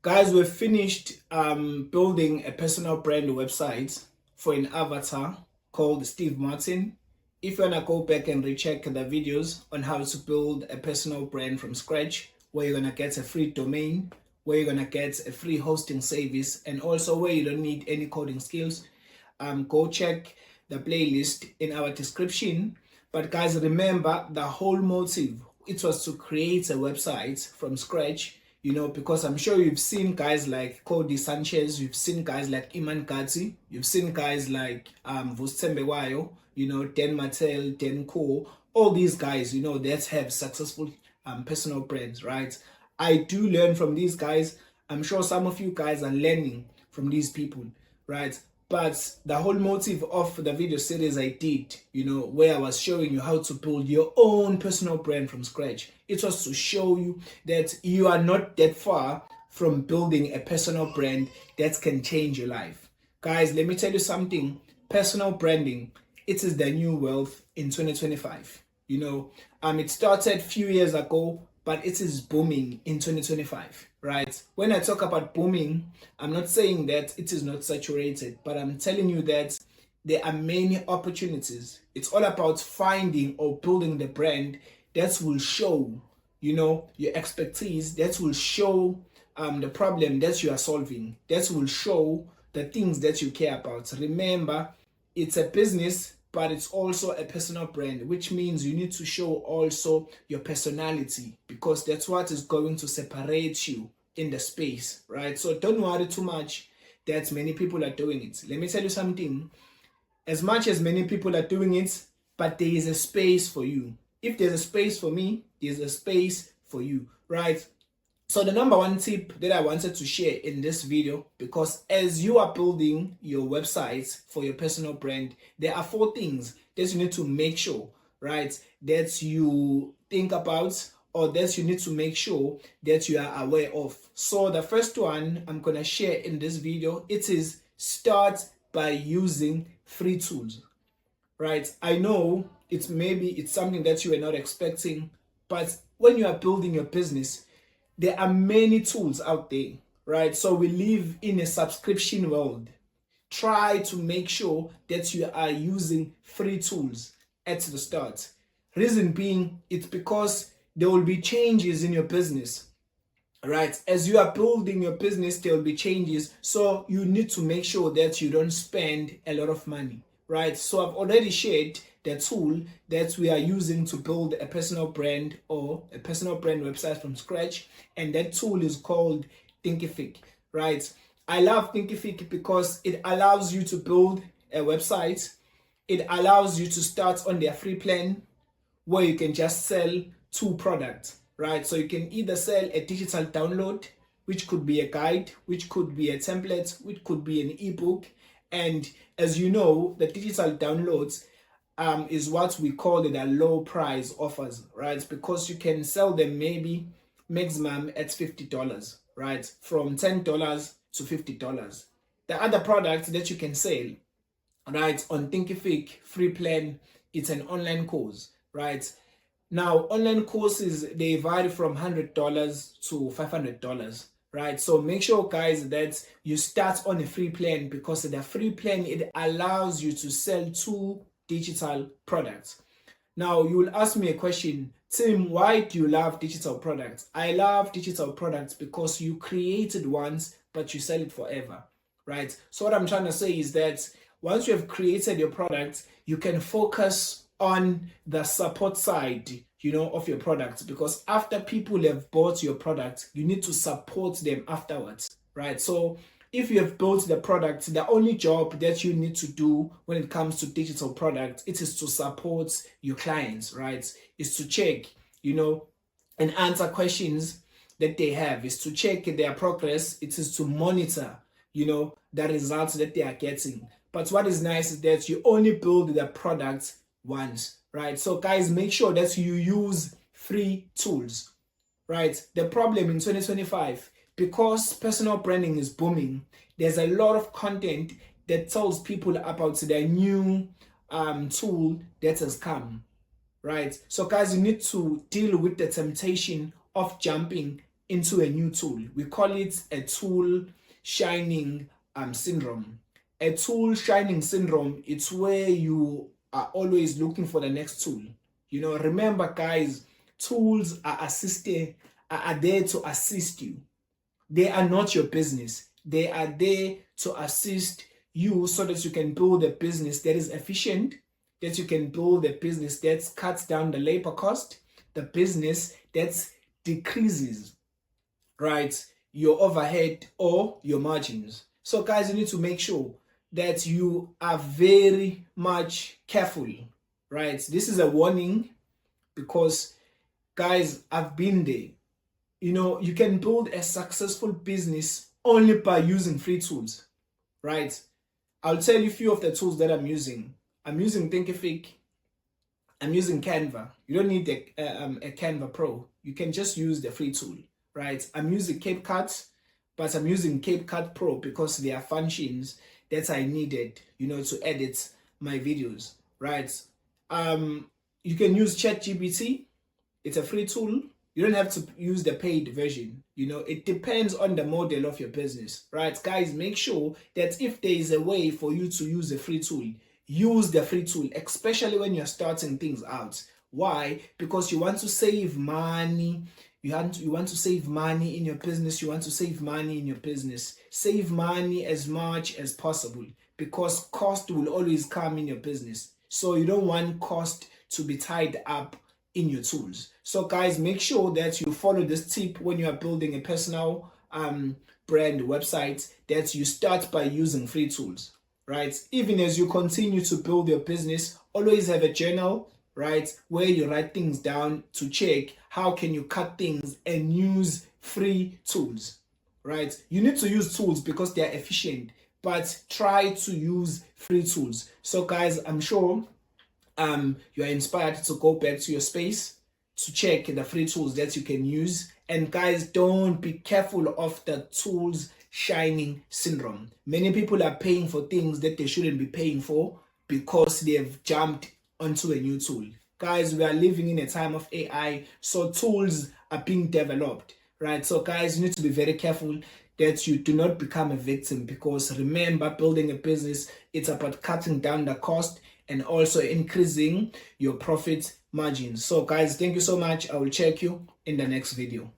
Guys, we've finished building a personal brand website for an avatar called Steve Martin. If you want to go back and recheck the videos on how to build a personal brand from scratch, where you're going to get a free domain, where you're going to get a free hosting service, and also where you don't need any coding skills, go check the playlist in our description. But guys, remember the whole motive, it was to create a website from scratch, because I'm sure you've seen guys like Cody Sanchez, you've seen guys like Iman Gatti, you've seen guys like Vusembe Wayo, Dan Mattel, Dan Ko, all these guys, that have successful personal brands, right? I do learn from these guys. I'm sure some of you guys are learning from these people, right? But the whole motive of the video series I did, where I was showing you how to build your own personal brand from scratch, it was to show you that you are not that far from building a personal brand that can change your life. Guys, let me tell you something. Personal branding, it is the new wealth in 2025. It started a few years ago, but it is booming in 2025, right? When I talk about booming, I'm not saying that it is not saturated, but I'm telling you that there are many opportunities. It's all about finding or building the brand that will show, your expertise, that will show the problem that you are solving, that will show the things that you care about. Remember, it's a business, but it's also a personal brand, which means you need to show also your personality, because that's what is going to separate you in the space, right? So don't worry too much that many people are doing it. Let me tell you something. As much as many people are doing it, but there is a space for you. If there's a space for me, there's a space for you, right? So the number one tip that I wanted to share in this video, because as you are building your website for your personal brand, there are 4 things that you need to make sure, right, that you think about, or that you need to make sure that you are aware of. So the first one I'm going to share in this video, it is start by using free tools, right? I know it's something that you are not expecting, but when you are building your business, there are many tools out there, right? So we live in a subscription world. Try to make sure that you are using free tools at the start. Reason being, it's because there will be changes in your business, right? As you are building your business, there will be changes. So you need to make sure that you don't spend a lot of money, right? So I've already shared the tool that we are using to build a personal brand or a personal brand website from scratch. And that tool is called Thinkific, right? I love Thinkific because it allows you to build a website. It allows you to start on their free plan where you can just sell 2 products, right? So you can either sell a digital download, which could be a guide, which could be a template, which could be an ebook. And as you know, the digital downloads is what we call it a low price offers, right? Because you can sell them maybe maximum at $50, right? From $10 to $50. The other product that you can sell, right, on Thinkific free plan, it's an online course, right? Now, online courses, they vary from $100 to $500, right? So make sure, guys, that you start on a free plan, because the free plan, it allows you to sell 2 digital products. Now, you will ask me a question, Tim, why do you love digital products? I love digital products because you create it once, but you sell it forever, right? So what I'm trying to say is that once you have created your product, you can focus on the support side, of your product, because after people have bought your product, you need to support them afterwards, right? So if you have built the product, the only job that you need to do when it comes to digital products, it is to support your clients, right? Is to check, and answer questions that they have, is to check their progress, it is to monitor, the results that they are getting. But what is nice is that you only build the product once, right? So guys, make sure that you use free tools, right? The problem in 2025, because personal branding is booming, there's a lot of content that tells people about the new tool that has come, right? So guys, you need to deal with the temptation of jumping into a new tool. We call it a tool shining syndrome. A tool shining syndrome, it's where you are always looking for the next tool. Remember guys, tools are there to assist you. They are not your business. They are there to assist you so that you can build a business that is efficient, that you can build a business that cuts down the labor cost, the business that decreases, right, your overhead or your margins. So guys, you need to make sure that you are very much careful, right? This is a warning because guys, I've been there. You can build a successful business only by using free tools, right? I'll tell you a few of the tools that I'm using. I'm using Thinkific. I'm using Canva. You don't need a Canva Pro. You can just use the free tool, right? I'm using CapCut, but I'm using CapCut Pro because there are functions that I needed, to edit my videos, right? You can use ChatGPT. It's a free tool. You don't have to use the paid version. It depends on the model of your business, right? Guys, make sure that if there is a way for you to use a free tool, use the free tool, especially when you're starting things out. Why? Because you want to save money. You want to save money in your business. You want to save money in your business. Save money as much as possible because cost will always come in your business. So you don't want cost to be tied up in your tools. So guys, make sure that you follow this tip when you are building a personal brand website, that you start by using free tools, right? Even as you continue to build your business, always have a journal, right, where you write things down to check how can you cut things and use free tools, right? You need to use tools because they are efficient, but try to use free tools. So guys, I'm sure you are inspired to go back to your space to check the free tools that you can use. And guys, don't be careful of the tools shining syndrome. Many people are paying for things that they shouldn't be paying for because they've jumped onto a new tool. Guys, we are living in a time of AI, so tools are being developed, right? So guys, you need to be very careful that you do not become a victim, because remember, building a business, it's about cutting down the cost and also increasing your profit margins. So guys, thank you so much. I will check you in the next video.